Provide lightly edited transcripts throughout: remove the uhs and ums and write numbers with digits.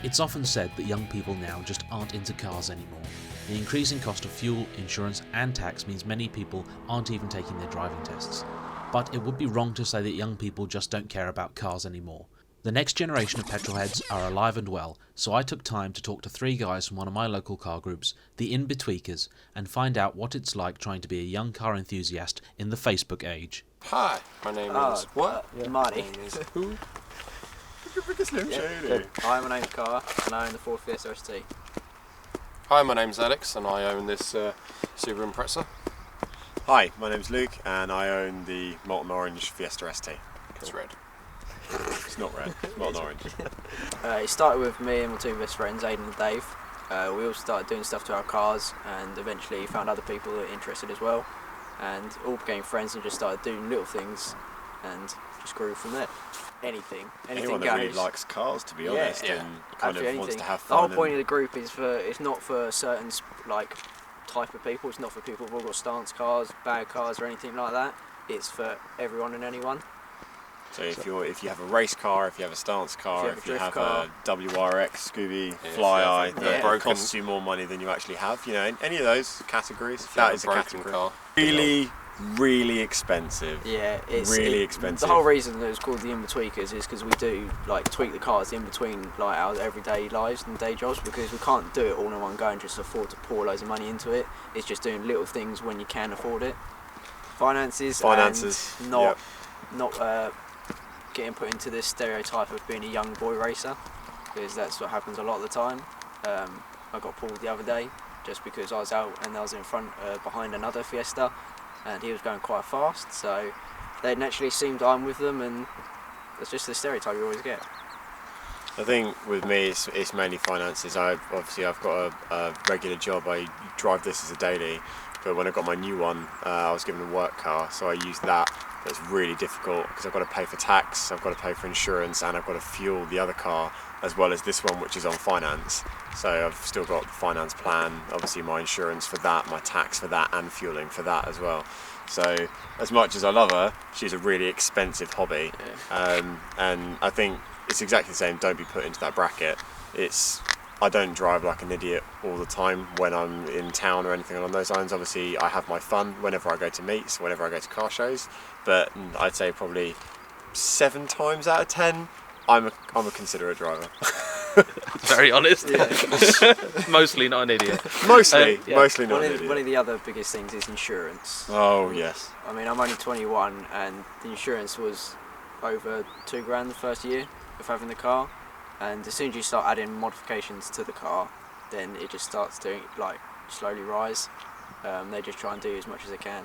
It's often said that young people now just aren't into cars anymore. The increasing cost of fuel, insurance and tax means many people aren't even taking their driving tests. But it would be wrong to say that young people just don't care about cars anymore. The next generation of petrolheads are alive and well, so I took time to talk to 3 guys from one of my local car groups, the Inbetweakers, and find out what it's like trying to be a young car enthusiast in the Facebook age. Hi, my name is... What? Marty. My name is who? Hi, my name's Carl, and I own the Ford Fiesta ST. Hi, my name's Alex, and I own this Subaru Impreza. Hi, my name's Luke, and I own the molten orange Fiesta ST. It's red. It's not red, it's molten orange. It started with me and my 2 best friends, Aidan and Dave. We all started doing stuff to our cars, and eventually found other people that were interested as well, and all became friends and just started doing little things, and just grew from there. Anything Anyone goes. that really likes cars, to be honest, Yeah. and kind of wants to have fun. The whole point of the group is it's not for a certain type of people. It's not for people who've all got stance cars, bad cars, or anything like that. It's for everyone and anyone. So if you have a race car, if you have a stance car, if you have car, a WRX, Scooby, Fly Eye, that broken, costs you more money than you actually have, you know, any of those categories, if that is a broken category. car. Really expensive. Yeah, it's really expensive. The whole reason that it's called the Inbetweakers is because we do tweak the cars in between our everyday lives and day jobs, because we can't do it all in one go and just afford to pour loads of money into it. It's just doing little things when you can afford it. Finances, and not getting put into this stereotype of being a young boy racer, because that's what happens a lot of the time. I got pulled the other day just because I was out and I was in front behind another Fiesta, and he was going quite fast, so they naturally assumed I'm with them, and that's just the stereotype you always get. I think with me it's mainly finances. I've got a regular job. I drive this as a daily, but when I got my new one, I was given a work car, so I used that. But it's really difficult because I've got to pay for tax, I've got to pay for insurance, and I've got to fuel the other car as well as this one, which is on finance. So I've still got the finance plan, obviously my insurance for that, my tax for that, and fueling for that as well. So as much as I love her, she's a really expensive hobby. Yeah. And I think it's exactly the same. Don't be put into that bracket. I don't drive like an idiot all the time when I'm in town or anything along those lines. Obviously, I have my fun whenever I go to meets, whenever I go to car shows. But I'd say probably 7 times out of 10, I'm a considerate driver. Very honest. Yeah. Mostly not an idiot. Mostly not an idiot. One of the other biggest things is insurance. Oh yes. I mean, I'm only 21, and the insurance was over £2,000 the first year of having the car. And as soon as you start adding modifications to the car, then it just starts to slowly rise. They just try and do as much as they can.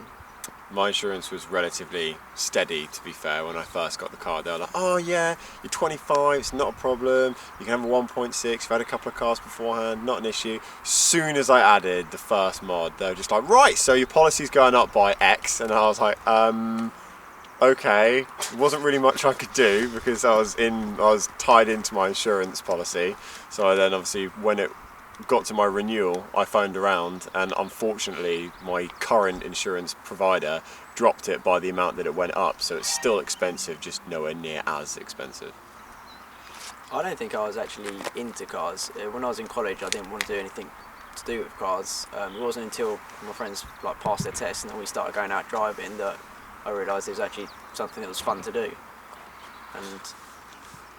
My insurance was relatively steady, to be fair. When I first got the car, they were like, oh yeah, you're 25, it's not a problem, you can have a 1.6, you've had a couple of cars beforehand, not an issue. As soon as I added the first mod, they were just like, right, so your policy's going up by X. And I was like, okay. There wasn't really much I could do because I was tied into my insurance policy. So then obviously when it got to my renewal, I phoned around, and unfortunately my current insurance provider dropped it by the amount that it went up, so it's still expensive, just nowhere near as expensive. I don't think I was actually into cars. When I was in college, I didn't want to do anything to do with cars. It wasn't until my friends passed their tests and then we started going out driving that I realised it was actually something that was fun to do. And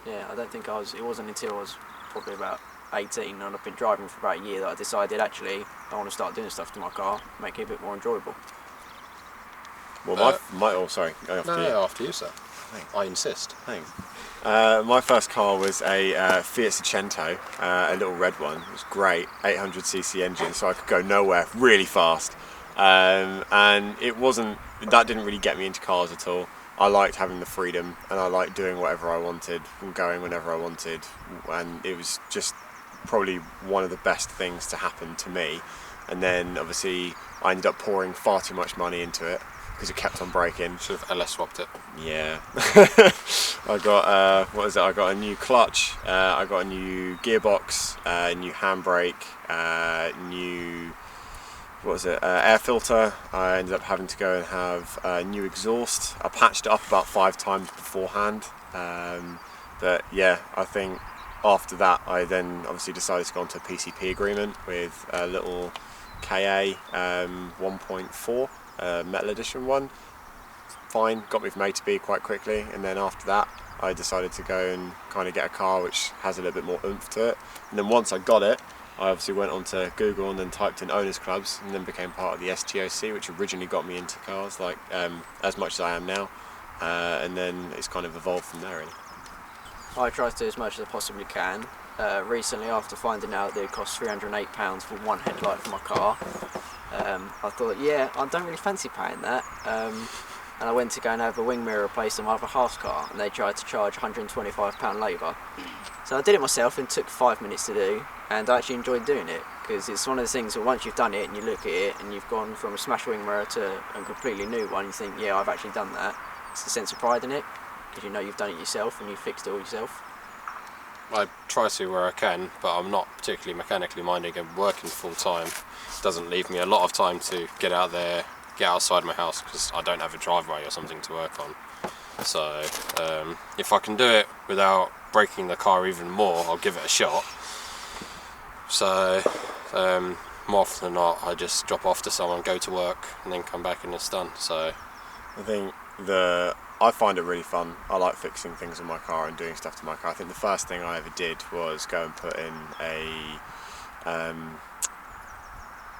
yeah, I don't think it wasn't until I was probably about 18 and I've been driving for about a year that I decided actually I want to start doing stuff to my car, make it a bit more enjoyable. Well, After you, sir. Thanks. I insist. Thanks. My first car was a Fiat Seicento, a little red one. It was great, 800cc engine, so I could go nowhere really fast. And that didn't really get me into cars at all. I liked having the freedom, and I liked doing whatever I wanted and going whenever I wanted, and it was just probably one of the best things to happen to me. And then obviously I ended up pouring far too much money into it because it kept on breaking. Should have LS swapped it. Yeah. I got I got a new clutch, I got a new gearbox, a new handbrake, new air filter. I ended up having to go and have a new exhaust. I patched it up about 5 times beforehand. But yeah, I think after that, I then obviously decided to go onto a PCP agreement with a little KA 1.4 metal edition one. Fine, got me from A to B quite quickly, and then after that I decided to go and kind of get a car which has a little bit more oomph to it. And then once I got it, I obviously went onto Google and then typed in owners clubs, and then became part of the STOC, which originally got me into cars, like as much as I am now, and then it's kind of evolved from there really. I try to do as much as I possibly can. Recently, after finding out that it costs £308 for one headlight for my car, I thought, yeah, I don't really fancy paying that. And I went to go and have a wing mirror replaced on my other half car, and they tried to charge £125 labour. So I did it myself, and it took 5 minutes to do, and I actually enjoyed doing it, because it's one of the things that once you've done it and you look at it and you've gone from a smash wing mirror to a completely new one, you think, yeah, I've actually done that. It's the sense of pride in it, because you know you've done it yourself and you've fixed it all yourself. I try to where I can, but I'm not particularly mechanically minded, and working full time doesn't leave me a lot of time to get out there, get outside my house, because I don't have a driveway or something to work on. So if I can do it without breaking the car even more, I'll give it a shot. So more often than not, I just drop off to someone, go to work, and then come back and it's done. So I think I find it really fun. I like fixing things in my car and doing stuff to my car. I think the first thing I ever did was go and put in a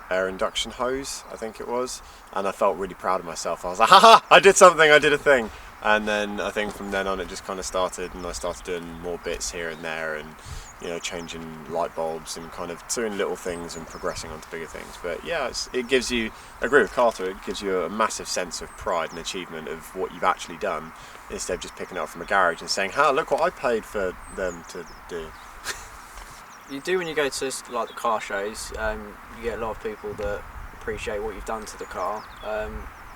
air induction hose, I think it was, and I felt really proud of myself. I was like, haha, I did something, I did a thing. And then I think from then on it just kind of started, and I started doing more bits here and there, and changing light bulbs and kind of doing little things and progressing onto bigger things. But yeah, it gives you, I agree with Carter, it gives you a massive sense of pride and achievement of what you've actually done, instead of just picking it up from a garage and saying, look what I paid for them to do. You do when you go to like the car shows. You get a lot of people that appreciate what you've done to the car.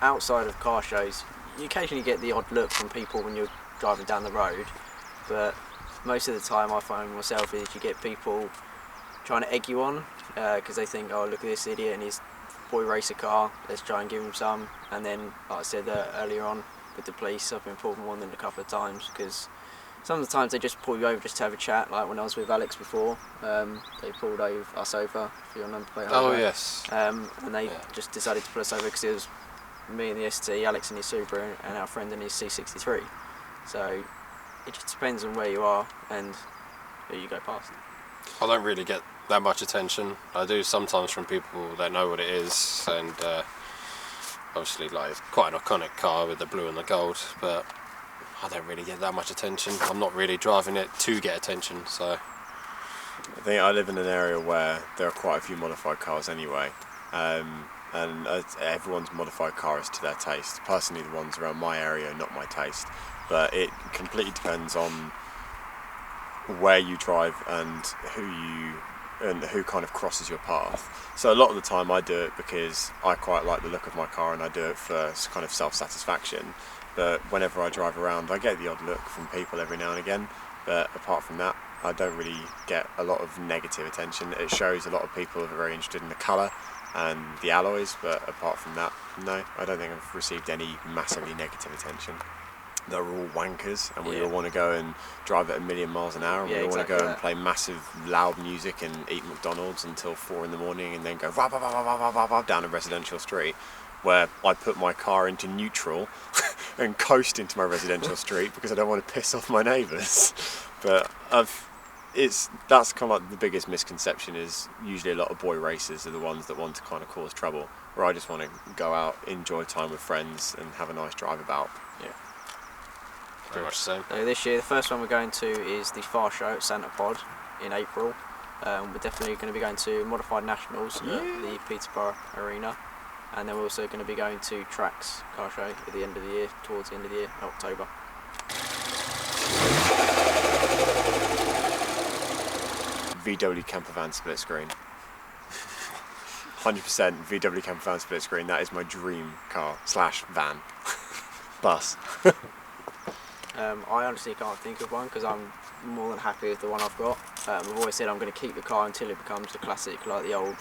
Outside of car shows, you occasionally get the odd look from people when you're driving down the road, but most of the time I find myself is you get people trying to egg you on because they think, oh, look at this idiot and his boy racer car, let's try and give him some. And then, like I said earlier on with the police, I've been pulled more than a couple of times, because some of the times they just pull you over just to have a chat. Like when I was with Alex before, they pulled us over for your number plate. Oh yes. And they just decided to pull us over because it was me and the ST, Alex in his Subaru, and our friend in his C63. So it just depends on where you are and who you go past. I don't really get that much attention. I do sometimes from people that know what it is, and obviously like quite an iconic car with the blue and the gold, but I don't really get that much attention. I'm not really driving it to get attention, so. I think I live in an area where there are quite a few modified cars anyway, and everyone's modified car is to their taste. Personally, the ones around my area are not my taste, but it completely depends on where you drive and who kind of crosses your path. So a lot of the time I do it because I quite like the look of my car, and I do it for kind of self-satisfaction. But whenever I drive around, I get the odd look from people every now and again, but apart from that, I don't really get a lot of negative attention. It shows a lot of people are very interested in the colour and the alloys, but apart from that, no, I don't think I've received any massively negative attention. They're all wankers, and we all want to go and drive at 1,000,000 miles an hour, and we all want to go and play massive loud music and eat McDonald's until 4 in the morning, and then go down a residential street where I put my car into neutral and coast into my residential street because I don't want to piss off my neighbours. But that's kind of like the biggest misconception, is usually a lot of boy racers are the ones that want to kind of cause trouble, where I just want to go out, enjoy time with friends and have a nice drive about. Yeah. Pretty much the same. So this year, the first one we're going to is the Far Show at Santa Pod in April. We're definitely going to be going to Modified Nationals at the Peterborough Arena, and then we're also going to be going to Tracks Car Show at the end of the year, towards the end of the year, October. VW camper van split screen. 100% VW camper van split screen. That is my dream car / van. Bus. I honestly can't think of one because I'm more than happy with the one I've got. I've always said I'm going to keep the car until it becomes the classic, like the old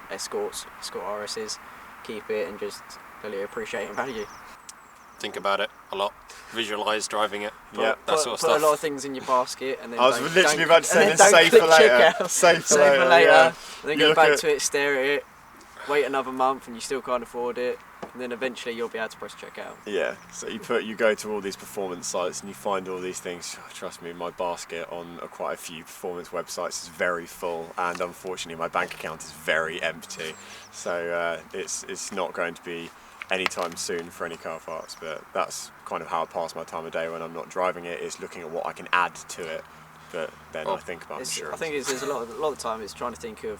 Escort RSs. Keep it and just really appreciate and value. think about it a lot, visualise driving it, Yeah. that sort of Put stuff. a lot of things in your basket, and then I was don't- literally don't- about to say and this, then don't save for click later. checkout. Save for Save for later. yeah. And then You go look back at- to it, stare at it, wait another month, and you still can't afford it. And then eventually you'll be able to press checkout. Yeah, so you go to all these performance sites and you find all these things. Trust me, my basket on quite a few performance websites is very full, and unfortunately my bank account is very empty. So it's not going to be anytime soon for any car parts. But that's kind of how I pass my time of day when I'm not driving it, is looking at what I can add to it. But then I think about insurance. I think there's a lot of time it's trying to think of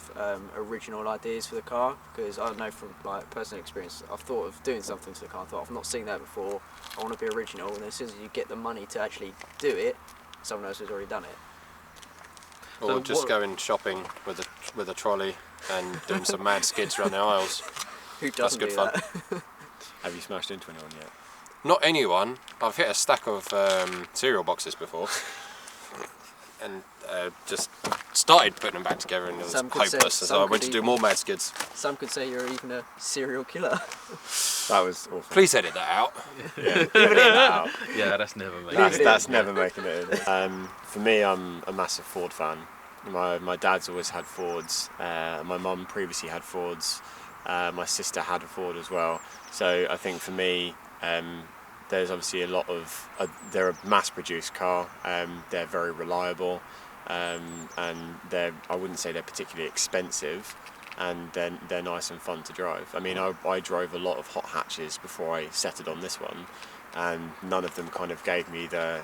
original ideas for the car, because I know from like personal experience, I've thought of doing something to the car. I thought, I've not seen that before. I want to be original, and as soon as you get the money to actually do it, someone else has already done it. Or So just what- going shopping with a trolley and doing some mad skids around the aisles. Who doesn't good do fun. that? Have you smashed into anyone yet? Not anyone. I've hit a stack of cereal boxes before, and just started putting them back together, and it was Some could say- hopeless. So some I could went to do even- more mad skids. Some could say you're even a serial killer. That was awful. Please edit that out. Yeah, that's never made. That's never making it in. For me, I'm a massive Ford fan. My dad's always had Fords. My mum previously had Fords. My sister had a Ford as well. So I think for me, there's obviously a lot of. They're a mass-produced car. They're very reliable, and I wouldn't say they're particularly expensive. And then they're nice and fun to drive. I mean, I drove a lot of hot hatches before I settled on this one, and none of them kind of gave me the,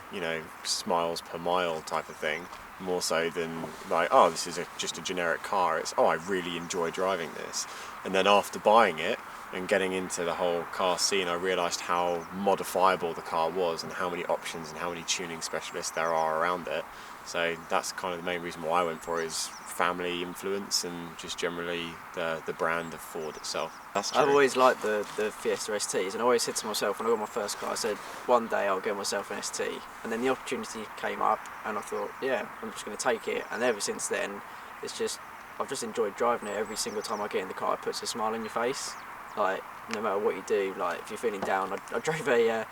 smiles per mile type of thing, more so than like, oh, this is just a generic car. It's, oh, I really enjoy driving this. And then after buying it and getting into the whole car scene, I realised how modifiable the car was and how many options and how many tuning specialists there are around it. So that's kind of the main reason why I went for it, is family influence and just generally the brand of Ford itself. That's true. I've always liked the Fiesta STs, and I always said to myself when I got my first car, I said, one day I'll get myself an ST. And then the opportunity came up, and I thought, yeah, I'm just going to take it. And ever since then, I've just enjoyed driving it. Every single time I get in the car, it puts a smile on your face. Like, no matter what you do, like if you're feeling down, I drove a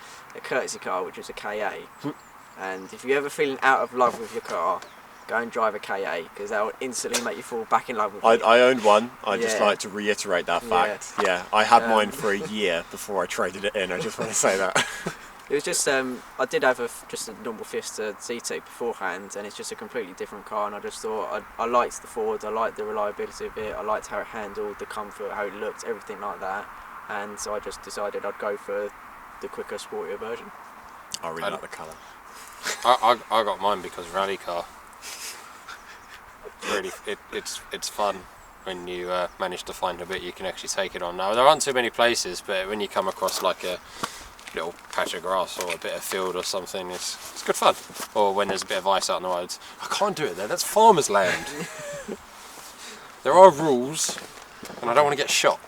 courtesy car, which was a KA. And if you're ever feeling out of love with your car, go and drive a KA, because that will instantly make you fall back in love with it. I owned one. I just Yeah. like to reiterate that fact. Yeah, I had mine for a year before I traded it in. I just want to say that. It was just, I did have just a normal Fiesta Z-Tech beforehand, and it's just a completely different car, and I just thought, I liked the Ford, I liked the reliability of it, I liked how it handled, the comfort, how it looked, everything like that. And so I just decided I'd go for the quicker, sportier version. I really like the colour. I got mine because rally car. Really, it's fun when you manage to find a bit you can actually take it on. Now there aren't too many places, but when you come across like a little patch of grass or a bit of field or something, it's good fun. Or when there's a bit of ice out in the roads, I can't do it there. That's farmers' land. There are rules, and I don't want to get shot.